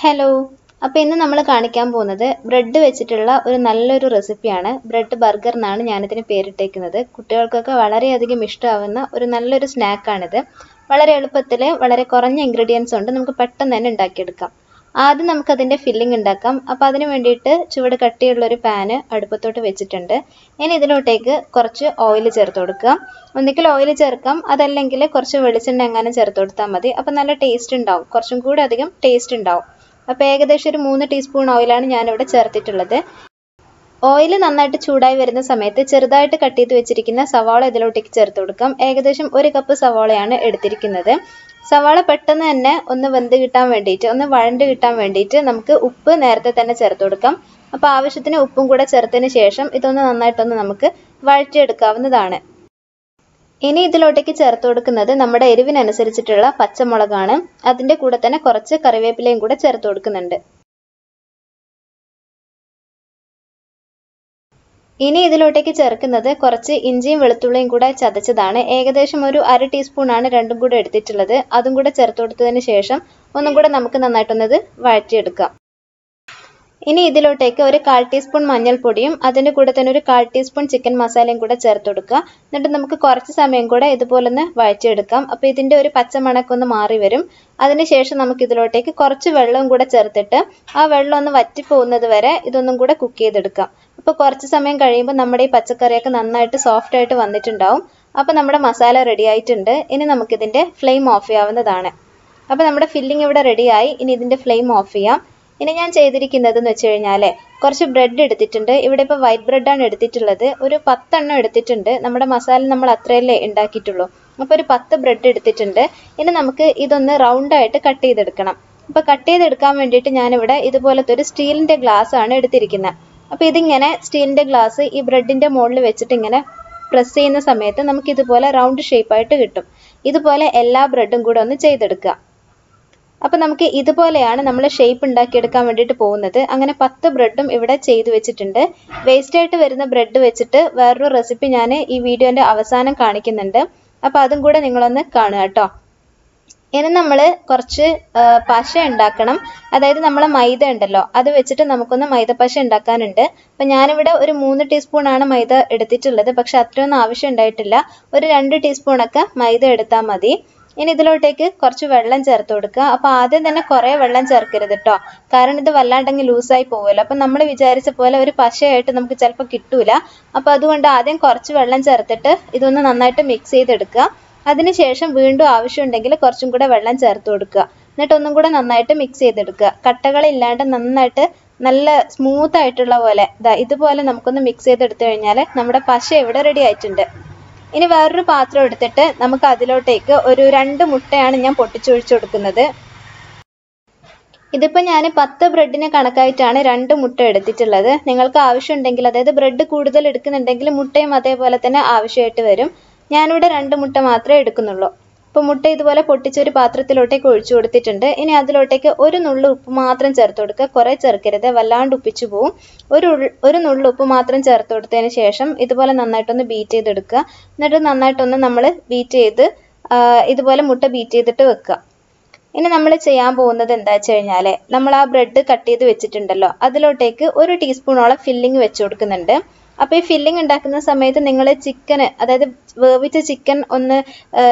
Hello. അപ്പോൾ ഇന്ന് നമ്മൾ കാണിക്കാൻ പോകുന്നത് ബ്രെഡ് വെച്ചിട്ടുള്ള ഒരു നല്ലൊരു റെസിപ്പിയാണ്. ബ്രെഡ് ബർഗർ എന്നാണ് ഞാനിതിന് പേരിട്ടേക്കുന്നത്. കുട്ടികൾക്കൊക്കെ വളരെയധികം ഇഷ്ടമാവുന്ന ഒരു നല്ലൊരു സ്നാക്കാണിത്. വളരെ എളുപ്പത്തിൽ വളരെ കുറഞ്ഞ ഇൻഗ്രീഡിയൻസ് കൊണ്ട് നമുക്ക് പെട്ടെന്ന് തന്നെ ഉണ്ടാക്കിയെടുക്കാം. ആദ്യം നമുക്കതിൻ്റെ ഫില്ലിംഗ് ഉണ്ടാക്കാം. അപ്പോൾ അതിന് വേണ്ടിയിട്ട് ചുവട് കട്ടിയുള്ളൊരു പാന് അടുപ്പത്തോട്ട് വെച്ചിട്ടുണ്ട്. ഇനി ഇതിലോട്ടേക്ക് കുറച്ച് ഓയിൽ ചേർത്ത് കൊടുക്കുക. ഒന്നുകിൽ ഓയിൽ ചേർക്കാം, അതല്ലെങ്കിൽ കുറച്ച് വെളിച്ചെണ്ണ എങ്ങാനും ചേർത്ത് കൊടുത്താൽ മതി. അപ്പോൾ നല്ല ടേസ്റ്റ് ഉണ്ടാവും, കുറച്ചും കൂടി അധികം ടേസ്റ്റ് ഉണ്ടാവും. അപ്പോൾ ഏകദേശം ഒരു 3 ടീസ്പൂൺ ഓയിലാണ് ഞാനിവിടെ ചേർത്തിട്ടുള്ളത്. ഓയിൽ നന്നായിട്ട് ചൂടായി വരുന്ന സമയത്ത് ചെറുതായിട്ട് കട്ട് ചെയ്ത് വെച്ചിരിക്കുന്ന സവാള ഇതിലോട്ടേക്ക് ചേർത്ത് കൊടുക്കാം. ഏകദേശം 1 കപ്പ് സവാളയാണ് എടുത്തിരിക്കുന്നത്. സവാള പെട്ടെന്ന് തന്നെ ഒന്ന് വെന്ത് കിട്ടാൻ വേണ്ടിയിട്ട്, ഒന്ന് വഴണ്ട് കിട്ടാൻ വേണ്ടിയിട്ട് നമുക്ക് ഉപ്പ് നേരത്തെ തന്നെ ചേർത്ത് കൊടുക്കാം. അപ്പോൾ ആവശ്യത്തിന് ഉപ്പും കൂടെ ചേർത്തതിന് ശേഷം ഇതൊന്ന് നന്നായിട്ടൊന്ന് നമുക്ക് വഴറ്റിയെടുക്കാവുന്നതാണ്. ഇനി ഇതിലോട്ടേക്ക് ചേർത്ത് കൊടുക്കുന്നത് നമ്മുടെ എരിവിനനുസരിച്ചിട്ടുള്ള പച്ചമുളകാണ്. അതിൻ്റെ കൂടെ തന്നെ കുറച്ച് കറിവേപ്പിലയും കൂടെ ചേർത്ത് കൊടുക്കുന്നുണ്ട്. ഇനി ഇതിലോട്ടേക്ക് ചേർക്കുന്നത് കുറച്ച് ഇഞ്ചിയും വെളുത്തുള്ളിയും കൂടെ ചതച്ചതാണ്. ഏകദേശം ഒരു 1/2 ടീസ്പൂണാണ് രണ്ടും കൂടെ എടുത്തിട്ടുള്ളത്. അതും കൂടെ ചേർത്ത് കൊടുത്തതിന് ശേഷം ഒന്നും കൂടെ നമുക്ക് നന്നായിട്ടൊന്നത് വഴറ്റിയെടുക്കാം. ഇനി ഇതിലോട്ടേക്ക് ഒരു 1/4 ടീസ്പൂൺ മഞ്ഞൾപ്പൊടിയും അതിൻ്റെ കൂടെ തന്നെ ഒരു 1/4 ടീസ്പൂൺ ചിക്കൻ മസാലയും കൂടെ ചേർത്ത് കൊടുക്കുക. എന്നിട്ട് നമുക്ക് കുറച്ച് സമയം കൂടെ ഇതുപോലെ ഒന്ന് വഴറ്റിയെടുക്കാം. അപ്പോൾ ഇതിൻ്റെ ഒരു പച്ചമണക്കൊന്ന് മാറി വരും. അതിനുശേഷം നമുക്ക് ഇതിലോട്ടേക്ക് കുറച്ച് വെള്ളവും കൂടെ ചേർത്തിട്ട് ആ വെള്ളം ഒന്ന് വറ്റിപ്പോകുന്നത് വരെ ഇതൊന്നും കൂടെ കുക്ക് ചെയ്തെടുക്കാം. അപ്പോൾ കുറച്ച് സമയം കഴിയുമ്പോൾ നമ്മുടെ ഈ പച്ചക്കറിയൊക്കെ നന്നായിട്ട് സോഫ്റ്റ് ആയിട്ട് വന്നിട്ടുണ്ടാവും. അപ്പോൾ നമ്മുടെ മസാല റെഡി ആയിട്ടുണ്ട്. ഇനി നമുക്കിതിൻ്റെ ഫ്ലെയിം ഓഫ് ചെയ്യാവുന്നതാണ്. അപ്പോൾ നമ്മുടെ ഫില്ലിംഗ് ഇവിടെ റെഡിയായി. ഇനി ഇതിൻ്റെ ഫ്ലെയിം ഓഫ് ചെയ്യാം. ഇനി ഞാൻ ചെയ്തിരിക്കുന്നതെന്ന് വെച്ച് കഴിഞ്ഞാൽ കുറച്ച് ബ്രെഡ് എടുത്തിട്ടുണ്ട്. ഇവിടെ ഇപ്പോൾ വൈറ്റ് ബ്രെഡാണ് എടുത്തിട്ടുള്ളത്. ഒരു 10 എണ്ണം എടുത്തിട്ടുണ്ട്. നമ്മുടെ മസാല നമ്മൾ അത്രയല്ലേ ഉണ്ടാക്കിയിട്ടുള്ളൂ. അപ്പോൾ ഒരു 10 ബ്രെഡ് എടുത്തിട്ടുണ്ട്. ഇനി നമുക്ക് ഇതൊന്ന് റൗണ്ടായിട്ട് കട്ട് ചെയ്തെടുക്കണം. അപ്പോൾ കട്ട് ചെയ്തെടുക്കാൻ വേണ്ടിയിട്ട് ഞാനിവിടെ ഇതുപോലത്തെ ഒരു സ്റ്റീലിൻ്റെ ഗ്ലാസ് ആണ് എടുത്തിരിക്കുന്നത്. അപ്പോൾ ഇതിങ്ങനെ സ്റ്റീലിൻ്റെ ഗ്ലാസ് ഈ ബ്രെഡിൻ്റെ മുകളിൽ വെച്ചിട്ട് ഇങ്ങനെ പ്രസ് ചെയ്യുന്ന സമയത്ത് നമുക്ക് ഇതുപോലെ റൗണ്ട് ഷേപ്പായിട്ട് കിട്ടും. ഇതുപോലെ എല്ലാ ബ്രെഡും കൂടെ ഒന്ന് ചെയ്തെടുക്കുക. അപ്പോൾ നമുക്ക് ഇതുപോലെയാണ് നമ്മൾ ഷേപ്പ് ഉണ്ടാക്കിയെടുക്കാൻ വേണ്ടിയിട്ട് പോകുന്നത്. അങ്ങനെ 10 ബ്രെഡും ഇവിടെ ചെയ്തു വെച്ചിട്ടുണ്ട്. വേസ്റ്റായിട്ട് വരുന്ന ബ്രെഡ് വെച്ചിട്ട് വേറൊരു റെസിപ്പി ഞാൻ ഈ വീഡിയോൻ്റെ അവസാനം കാണിക്കുന്നുണ്ട്. അപ്പോൾ അതും കൂടെ നിങ്ങളൊന്ന് കാണുക കേട്ടോ. ഇനി നമ്മൾ കുറച്ച് പശ ഉണ്ടാക്കണം. അതായത് നമ്മൾ മൈദ ഉണ്ടല്ലോ, അത് വെച്ചിട്ട് നമുക്കൊന്ന് മൈദപ്പശ ഉണ്ടാക്കാനുണ്ട്. അപ്പം ഞാനിവിടെ ഒരു 3 ടീസ്പൂണാണ് മൈദ എടുത്തിട്ടുള്ളത്. പക്ഷെ അത്രയൊന്നും ആവശ്യം ഉണ്ടായിട്ടില്ല. ഒരു 2 ടീസ്പൂണൊക്കെ മൈദ എടുത്താൽ മതി. ഇനി ഇതിലോട്ടേക്ക് കുറച്ച് വെള്ളം ചേർത്ത് കൊടുക്കുക. അപ്പോൾ ആദ്യം തന്നെ കുറേ വെള്ളം ചേർക്കരുത് കേട്ടോ, കാരണം ഇത് വല്ലാണ്ടെങ്കിൽ ലൂസായി പോകുമല്ലോ. അപ്പം നമ്മൾ വിചാരിച്ച പോലെ ഒരു പശയായിട്ട് നമുക്ക് ചിലപ്പോൾ കിട്ടൂല. അപ്പോൾ അതുകൊണ്ട് ആദ്യം കുറച്ച് വെള്ളം ചേർത്തിട്ട് ഇതൊന്ന് നന്നായിട്ട് മിക്സ് ചെയ്തെടുക്കുക. അതിനുശേഷം വീണ്ടും ആവശ്യമുണ്ടെങ്കിൽ കുറച്ചും കൂടെ വെള്ളം ചേർത്ത് കൊടുക്കുക. എന്നിട്ട് ഒന്നും കൂടെ നന്നായിട്ട് മിക്സ് ചെയ്തെടുക്കുക. കട്ടകളില്ലാണ്ട് നന്നായിട്ട് നല്ല സ്മൂത്ത് ആയിട്ടുള്ള പോലെ ഇതുപോലെ നമുക്കൊന്ന് മിക്സ് ചെയ്തെടുത്തു കഴിഞ്ഞാൽ നമ്മുടെ പശ ഇവിടെ റെഡി ആയിട്ടുണ്ട്. ഇനി വേറൊരു പാത്രം എടുത്തിട്ട് നമുക്ക് അതിലോട്ടേക്ക് ഒരു 2 മുട്ടയാണ് ഞാൻ പൊട്ടിച്ചൊഴിച്ചു കൊടുക്കുന്നത്. ഇതിപ്പോൾ ഞാൻ 10 ബ്രെഡിന് കണക്കായിട്ടാണ് 2 മുട്ട എടുത്തിട്ടുള്ളത്. നിങ്ങൾക്ക് ആവശ്യമുണ്ടെങ്കിൽ, അതായത് ബ്രെഡ് കൂടുതൽ എടുക്കുന്നുണ്ടെങ്കിൽ മുട്ടയും അതേപോലെ തന്നെ ആവശ്യമായിട്ട് വരും. ഞാനിവിടെ 2 മുട്ട മാത്രമേ എടുക്കുന്നുള്ളൂ. അപ്പോൾ മുട്ട ഇതുപോലെ പൊട്ടിച്ചൊരു പാത്രത്തിലോട്ടേക്ക് ഒഴിച്ചു കൊടുത്തിട്ടുണ്ട്. ഇനി അതിലോട്ടേക്ക് ഒരു നുള്ളു ഉപ്പ് മാത്രം ചേർത്ത് കൊടുക്കുക. കുറേ ചേർക്കരുത്, വല്ലാണ്ട് ഉപ്പിച്ചു പോവും. ഒരു നുള്ളു ഉപ്പ് മാത്രം ചേർത്ത് കൊടുത്തതിന് ശേഷം ഇതുപോലെ നന്നായിട്ടൊന്ന് ബീറ്റ് ചെയ്തെടുക്കുക. എന്നിട്ട് നന്നായിട്ടൊന്ന് നമ്മൾ ബീറ്റ് ചെയ്ത് ഇതുപോലെ മുട്ട ബീറ്റ് ചെയ്തിട്ട് വെക്കുക. ഇനി നമ്മൾ ചെയ്യാൻ പോകുന്നത് എന്താ വെച്ച് കഴിഞ്ഞാൽ, നമ്മൾ ആ ബ്രെഡ് കട്ട് ചെയ്ത് വെച്ചിട്ടുണ്ടല്ലോ, അതിലോട്ടേക്ക് 1 ടീസ്പൂണോളം ഫില്ലിംഗ് വെച്ച് കൊടുക്കുന്നുണ്ട്. അപ്പോൾ ഈ ഫില്ലിംഗ് ഉണ്ടാക്കുന്ന സമയത്ത് നിങ്ങൾ ചിക്കന്, അതായത് വേവിച്ച ചിക്കൻ ഒന്ന്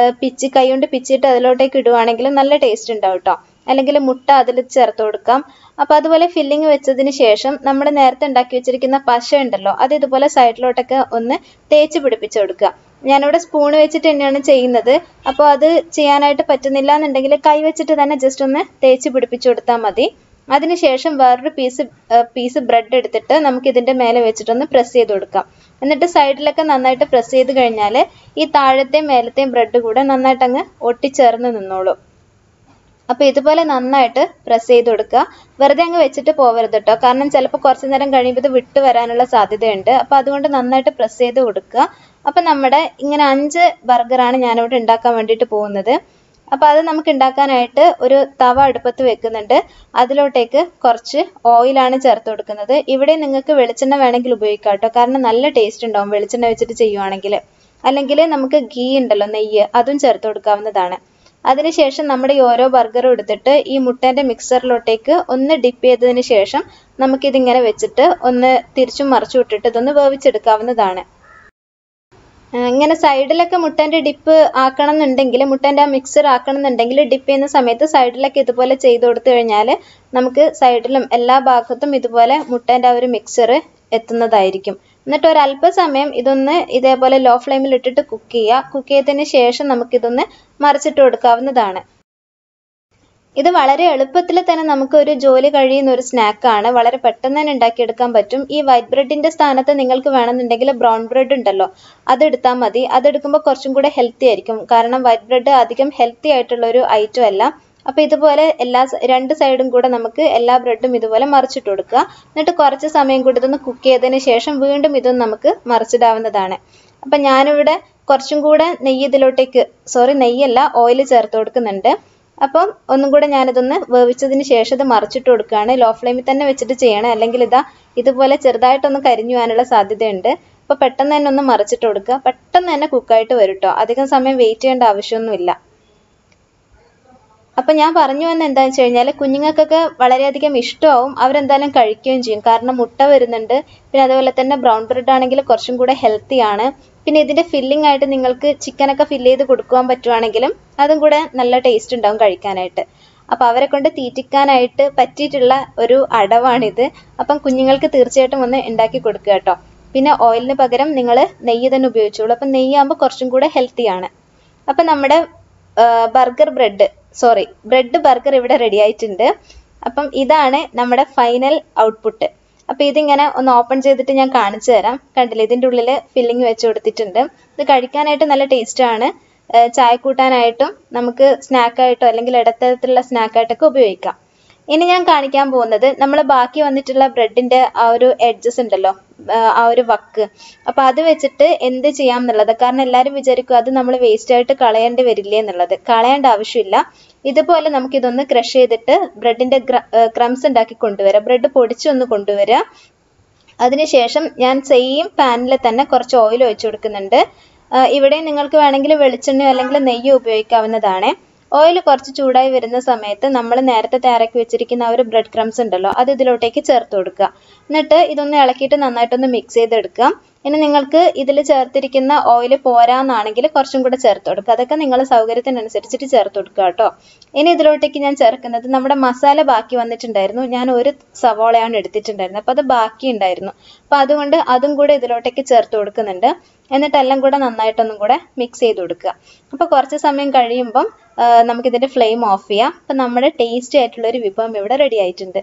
കൈ കൊണ്ട് പിച്ചിട്ട് അതിലോട്ടേക്ക് ഇടുവാണെങ്കിൽ നല്ല ടേസ്റ്റ് ഉണ്ടാവും കേട്ടോ. അല്ലെങ്കിൽ മുട്ട അതിൽ ചേർത്ത് കൊടുക്കാം. അപ്പോൾ അതുപോലെ ഫില്ലിംഗ് വെച്ചതിന് ശേഷം നമ്മൾ നേരത്തെ ഉണ്ടാക്കി വെച്ചിരിക്കുന്ന പശ ഉണ്ടല്ലോ, അത് ഇതുപോലെ സൈഡിലോട്ടൊക്കെ ഒന്ന് തേച്ച് പിടിപ്പിച്ച് കൊടുക്കുക. ഞാനിവിടെ സ്പൂൺ വെച്ചിട്ട് തന്നെയാണ് ചെയ്യുന്നത്. അപ്പോൾ അത് ചെയ്യാനായിട്ട് പറ്റുന്നില്ല എന്നുണ്ടെങ്കിൽ കൈ വെച്ചിട്ട് തന്നെ ജസ്റ്റ് ഒന്ന് തേച്ച് പിടിപ്പിച്ച് കൊടുത്താൽ മതി. അതിനുശേഷം വേറൊരു പീസ് ബ്രെഡ് എടുത്തിട്ട് നമുക്ക് ഇതിൻ്റെ മേലെ വെച്ചിട്ടൊന്ന് പ്രസ് ചെയ്ത് കൊടുക്കാം. എന്നിട്ട് സൈഡിലൊക്കെ നന്നായിട്ട് പ്രസ് ചെയ്ത് കഴിഞ്ഞാൽ ഈ താഴത്തെയും മേലത്തെയും ബ്രെഡ് കൂടെ നന്നായിട്ട് അങ്ങ് ഒട്ടിച്ചേർന്ന് നിന്നോളൂ. അപ്പോൾ ഇതുപോലെ നന്നായിട്ട് പ്രസ് ചെയ്ത് കൊടുക്കുക. വെറുതെ അങ്ങ് വെച്ചിട്ട് പോകരുത് കേട്ടോ, കാരണം ചിലപ്പോൾ കുറച്ച് നേരം കഴിയുമ്പോൾ ഇത് വിട്ട് വരാനുള്ള സാധ്യതയുണ്ട്. അപ്പോൾ അതുകൊണ്ട് നന്നായിട്ട് പ്രസ് ചെയ്ത് കൊടുക്കുക. അപ്പോൾ നമ്മുടെ ഇങ്ങനെ 5 ബർഗറാണ് ഞാനിവിടെ ഉണ്ടാക്കാൻ വേണ്ടിയിട്ട് പോകുന്നത്. അപ്പോൾ അത് നമുക്ക് ഉണ്ടാക്കാനായിട്ട് ഒരു തവ അടുപ്പത്ത് വെക്കുന്നുണ്ട്. അതിലോട്ടേക്ക് കുറച്ച് ഓയിലാണ് ചേർത്ത് കൊടുക്കുന്നത്. ഇവിടെ നിങ്ങൾക്ക് വെളിച്ചെണ്ണ വേണമെങ്കിൽ ഉപയോഗിക്കാം കേട്ടോ, കാരണം നല്ല ടേസ്റ്റ് ഉണ്ടാവും വെളിച്ചെണ്ണ വെച്ചിട്ട് ചെയ്യുവാണെങ്കിൽ. അല്ലെങ്കിൽ നമുക്ക് ഗീ ഉണ്ടല്ലോ, നെയ്യ്, അതും ചേർത്ത് കൊടുക്കാവുന്നതാണ്. അതിനുശേഷം നമ്മുടെ ഈ ഓരോ ബർഗറും എടുത്തിട്ട് ഈ മുട്ടേൻ്റെ മിക്സറിലോട്ടേക്ക് ഒന്ന് ഡിപ്പ് ചെയ്തതിന് ശേഷം നമുക്കിതിങ്ങനെ വെച്ചിട്ട് ഒന്ന് തിരിച്ചും മറിച്ചും ഇട്ടിട്ട് ഇതൊന്ന് വേവിച്ചെടുക്കാവുന്നതാണ്. ഇങ്ങനെ സൈഡിലൊക്കെ മുട്ടേൻ്റെ ഡിപ്പ് ആക്കണം എന്നുണ്ടെങ്കിൽ, മുട്ടേൻ്റെ ആ മിക്സർ ആക്കണം എന്നുണ്ടെങ്കിൽ ഡിപ്പ് ചെയ്യുന്ന സമയത്ത് സൈഡിലൊക്കെ ഇതുപോലെ ചെയ്ത് കൊടുത്തു കഴിഞ്ഞാൽ നമുക്ക് സൈഡിലും എല്ലാ ഭാഗത്തും ഇതുപോലെ മുട്ടേൻ്റെ ആ ഒരു മിക്സർ എത്തുന്നതായിരിക്കും. എന്നിട്ട് ഒരല്പസമയം ഇതൊന്ന് ഇതേപോലെ ലോ ഫ്ലെയിമിൽ ഇട്ടിട്ട് കുക്ക് ചെയ്യുക. കുക്ക് ചെയ്തതിന് ശേഷം നമുക്കിതൊന്ന് മറിച്ചിട്ട് കൊടുക്കാവുന്നതാണ്. ഇത് വളരെ എളുപ്പത്തിൽ തന്നെ നമുക്ക് ഒരു ജോലി കഴിയുന്ന ഒരു സ്നാക്കാണ്. വളരെ പെട്ടെന്ന് തന്നെ ഉണ്ടാക്കിയെടുക്കാൻ പറ്റും. ഈ വൈറ്റ് ബ്രെഡിൻ്റെ സ്ഥാനത്ത് നിങ്ങൾക്ക് വേണമെന്നുണ്ടെങ്കിൽ ബ്രൗൺ ബ്രെഡ് ഉണ്ടല്ലോ, അതെടുത്താൽ മതി. അതെടുക്കുമ്പോൾ കുറച്ചും കൂടെ ഹെൽത്തി ആയിരിക്കും. കാരണം വൈറ്റ് ബ്രെഡ് അധികം ഹെൽത്തി ആയിട്ടുള്ളൊരു ഐറ്റം അല്ല. അപ്പോൾ ഇതുപോലെ രണ്ട് സൈഡും കൂടെ നമുക്ക് എല്ലാ ബ്രെഡും ഇതുപോലെ മറിച്ചിട്ട് കൊടുക്കുക. എന്നിട്ട് കുറച്ച് സമയം കൂടി ഇതൊന്ന് കുക്ക് ചെയ്തതിന് ശേഷം വീണ്ടും ഇതൊന്ന് നമുക്ക് മറിച്ചിടാവുന്നതാണ്. അപ്പം ഞാനിവിടെ കുറച്ചും കൂടെ നെയ്യല്ല ഓയിൽ ചേർത്ത് കൊടുക്കുന്നുണ്ട്. അപ്പം ഒന്നും കൂടെ ഞാനിതൊന്ന് വേവിച്ചതിന് ശേഷം ഇത് മറിച്ചിട്ട് കൊടുക്കുകയാണ്. ലോ ഫ്ലെയിമിൽ തന്നെ വെച്ചിട്ട് ചെയ്യണം, അല്ലെങ്കിൽ ഇതുപോലെ ചെറുതായിട്ടൊന്ന് കരിഞ്ഞു പോകാനുള്ള സാധ്യതയുണ്ട്. അപ്പോൾ പെട്ടെന്ന് തന്നെ ഒന്ന് മറിച്ചിട്ട് കൊടുക്കുക. പെട്ടെന്ന് തന്നെ കുക്കായിട്ട് വരും കേട്ടോ. അധികം സമയം വെയിറ്റ് ചെയ്യേണ്ട ആവശ്യമൊന്നുമില്ല. അപ്പം ഞാൻ പറഞ്ഞു വന്നത് എന്താണെന്ന് വെച്ച് കഴിഞ്ഞാൽ കുഞ്ഞുങ്ങൾക്കൊക്കെ വളരെയധികം ഇഷ്ടമാവും. അവരെന്തായാലും കഴിക്കുകയും ചെയ്യും. കാരണം മുട്ട വരുന്നുണ്ട്. പിന്നെ അതുപോലെ തന്നെ ബ്രൗൺ ബ്രെഡ് ആണെങ്കിൽ കുറച്ചും കൂടെ ഹെൽത്തിയാണ്. പിന്നെ ഇതിൻ്റെ ഫില്ലിംഗ് ആയിട്ട് നിങ്ങൾക്ക് ചിക്കനൊക്കെ ഫില്ല് ചെയ്ത് കൊടുക്കുവാൻ പറ്റുവാണെങ്കിലും അതും കൂടെ നല്ല ടേസ്റ്റ് ഉണ്ടാവും കഴിക്കാനായിട്ട്. അപ്പോൾ അവരെ കൊണ്ട് തീറ്റിക്കാനായിട്ട് പറ്റിയിട്ടുള്ള ഒരു അടവാണിത്. അപ്പം കുഞ്ഞുങ്ങൾക്ക് തീർച്ചയായിട്ടും ഒന്ന് ഉണ്ടാക്കി കൊടുക്കുക കേട്ടോ. പിന്നെ ഓയിലിന് പകരം നിങ്ങൾ നെയ്യ് തന്നെ ഉപയോഗിച്ചോളൂ. അപ്പം നെയ്യാകുമ്പോൾ കുറച്ചും കൂടെ ഹെൽത്തിയാണ്. അപ്പം നമ്മുടെ ബ്രെഡ് ബർഗർ ഇവിടെ റെഡി ആയിട്ടുണ്ട്. അപ്പം ഇതാണ് നമ്മുടെ ഫൈനൽ ഔട്ട്പുട്ട്. അപ്പോൾ ഇതിങ്ങനെ ഒന്ന് ഓപ്പൺ ചെയ്തിട്ട് ഞാൻ കാണിച്ചു തരാം. കണ്ടില്ലേ, ഇതിൻ്റെ ഉള്ളിൽ ഫില്ലിങ് വെച്ച് കൊടുത്തിട്ടുണ്ട്. ഇത് കഴിക്കാനായിട്ട് നല്ല ടേസ്റ്റാണ്. ചായ കൂട്ടാനായിട്ടും നമുക്ക് സ്നാക്കായിട്ടോ അല്ലെങ്കിൽ ഇടത്തരത്തിലുള്ള സ്നാക്കായിട്ടൊക്കെ ഉപയോഗിക്കാം. ഇനി ഞാൻ കാണിക്കാൻ പോകുന്നത് നമ്മൾ ബാക്കി വന്നിട്ടുള്ള ബ്രെഡിൻ്റെ ആ ഒരു എഡ്ജസ് ഉണ്ടല്ലോ, ആ ഒരു വക്ക്, അപ്പോൾ അത് വെച്ചിട്ട് എന്ത് ചെയ്യാം എന്നുള്ളത്. കാരണം എല്ലാവരും വിചാരിക്കും അത് നമ്മൾ വേസ്റ്റായിട്ട് കളയേണ്ടി വരില്ലേ എന്നുള്ളത്. കളയേണ്ട ആവശ്യമില്ല. ഇതുപോലെ നമുക്കിതൊന്ന് ക്രഷ് ചെയ്തിട്ട് ബ്രെഡിൻ്റെ ക്രംസ് ഉണ്ടാക്കി കൊണ്ടുവരാം. ബ്രെഡ് പൊടിച്ചൊന്ന് കൊണ്ടുവരിക. അതിനുശേഷം ഞാൻ സെയിം പാനിൽ തന്നെ കുറച്ച് ഓയിൽ ഒഴിച്ചു കൊടുക്കുന്നുണ്ട്. ഇവിടെ നിങ്ങൾക്ക് വേണമെങ്കിൽ വെളിച്ചെണ്ണയോ അല്ലെങ്കിൽ നെയ്യോ ഉപയോഗിക്കാവുന്നതാണ്. ഓയിൽ കുറച്ച് ചൂടായി വരുന്ന സമയത്ത് നമ്മൾ നേരത്തെ തയ്യാറാക്കി വെച്ചിരിക്കുന്ന ആ ഒരു ബ്രെഡ് ക്രംസ് ഉണ്ടല്ലോ, അത് ഇതിലോട്ടേക്ക് ചേർത്ത് കൊടുക്കുക. എന്നിട്ട് ഇതൊന്ന് ഇളക്കിയിട്ട് നന്നായിട്ടൊന്ന് മിക്സ് ചെയ്തെടുക്കുക. ഇനി നിങ്ങൾക്ക് ഇതിൽ ചേർത്തിരിക്കുന്ന ഓയിൽ പോരാന്നാണെങ്കിൽ കുറച്ചും കൂടെ ചേർത്ത് കൊടുക്കുക. അതൊക്കെ നിങ്ങളുടെ സൗകര്യത്തിനനുസരിച്ചിട്ട് ചേർത്ത് കൊടുക്കുക കേട്ടോ. ഇനി ഇതിലോട്ടേക്ക് ഞാൻ ചേർക്കുന്നത് നമ്മുടെ മസാല ബാക്കി വന്നിട്ടുണ്ടായിരുന്നു. ഞാൻ ഒരു സവോളയാണ് എടുത്തിട്ടുണ്ടായിരുന്നത്. അപ്പോൾ അത് ബാക്കി ഉണ്ടായിരുന്നു. അപ്പോൾ അതുകൊണ്ട് അതും കൂടെ ഇതിലോട്ടേക്ക് ചേർത്ത് കൊടുക്കുന്നുണ്ട്. എന്നിട്ട് എല്ലാം കൂടെ നന്നായിട്ടൊന്നും കൂടെ മിക്സ് ചെയ്ത് കൊടുക്കുക. അപ്പോൾ കുറച്ച് സമയം കഴിയുമ്പം നമുക്കിതിൻ്റെ ഫ്ലെയിം ഓഫ് ചെയ്യാം. അപ്പം നമ്മുടെ ടേസ്റ്റി ആയിട്ടുള്ളൊരു വിഭവം ഇവിടെ റെഡി ആയിട്ടുണ്ട്.